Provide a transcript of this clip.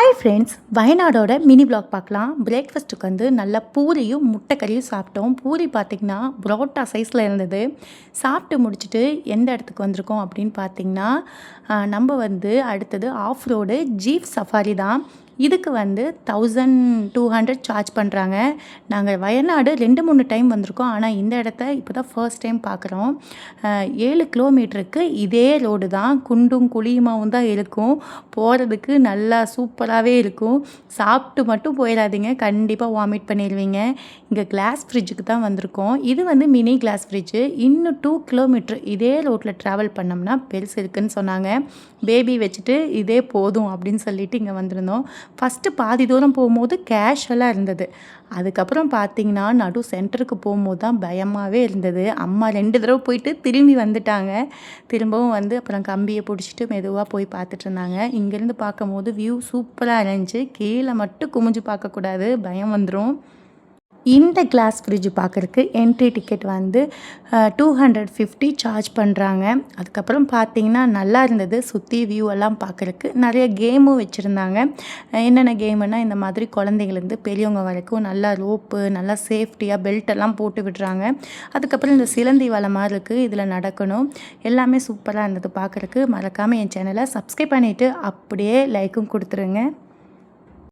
Hi friends, வயநாடோட mini vlog பார்க்கலாம். பிரேக்ஃபாஸ்ட்டுக்கு வந்து நல்லா பூரியும் முட்டைக்கறியும் சாப்பிட்டோம். பூரி பார்த்திங்கன்னா புரோட்டா சைஸில் இருந்தது. சாப்பிட்டு முடிச்சுட்டு எந்த இடத்துக்கு வந்திருக்கோம் அப்படின்னு பார்த்திங்கன்னா, நம்ம வந்து அடுத்தது ஆஃப் ரோடு ஜீப் சஃபாரி தான். இதுக்கு வந்து 1200 சார்ஜ் பண்ணுறாங்க. நாங்கள் வயநாடு 2-3 டைம் வந்திருக்கோம். ஆனால் இந்த இடத்த இப்போ தான் ஃபர்ஸ்ட் டைம் பார்க்குறோம். 7 கிலோமீட்டருக்கு இதே ரோடு தான். குண்டும் குழியுமாவும் தான் இருக்கும். போகிறதுக்கு நல்லா சூப்பராகவே இருக்கும். சாப்பிட்டு மட்டும் போயிடாதீங்க, கண்டிப்பாக வாமிட் பண்ணிடுவீங்க. இங்கே கிளாஸ் ஃப்ரிட்ஜுக்கு தான் வந்திருக்கோம். இது வந்து மினி கிளாஸ் ஃப்ரிட்ஜு. இன்னும் 2 கிலோமீட்டர் இதே ரோட்டில் ட்ராவல் பண்ணோம்னா பெருசு இருக்குதுன்னு சொன்னாங்க. பேபி வச்சுட்டு இதே போதும் அப்படின்னு சொல்லிட்டு இங்கே வந்திருந்தோம். ஃபஸ்ட்டு பாதி தூரம் போகும்போது கேஷுவலாக இருந்தது. அதுக்கப்புறம் பார்த்திங்கன்னா நடு சென்டருக்கு போகும்போது தான் பயமாகவே இருந்தது. அம்மா 2 தடவை போயிட்டு திரும்பி வந்துட்டாங்க. திரும்பவும் வந்து அப்புறம் கம்பியை பிடிச்சிட்டு மெதுவாக போய் பார்த்துட்டு இருந்தாங்க. இங்கேருந்து பார்க்கும்போது வியூ சூப்பராக இருந்துச்சு. கீழே மட்டும் குமிஞ்சு பார்க்கக்கூடாது, பயம் வந்துடும். இந்த கிளாஸ் ஃப்ரிட்ஜ் பார்க்குறக்கு என்ட்ரி டிக்கெட் வந்து 250 சார்ஜ் பண்ணுறாங்க. அதுக்கப்புறம் பார்த்திங்கன்னா நல்லா இருந்தது. சுற்றி வியூ எல்லாம் பார்க்குறக்கு நிறைய கேமும் வச்சுருந்தாங்க. என்னென்ன கேமுன்னா, இந்த மாதிரி குழந்தைங்கலேருந்து பெரியவங்க வரைக்கும் நல்லா ரோப்பு, நல்லா சேஃப்டியாக பெல்ட் எல்லாம் போட்டு விடுறாங்க. அதுக்கப்புறம் இந்த சிலந்தி வலை மாதிரி இருக்குது, இதில் நடக்கணும். எல்லாமே சூப்பராக இருந்தது பார்க்குறக்கு. மறக்காமல் என் சேனலை சப்ஸ்கிரைப் பண்ணிவிட்டு அப்படியே லைக்கும் கொடுத்துருங்க.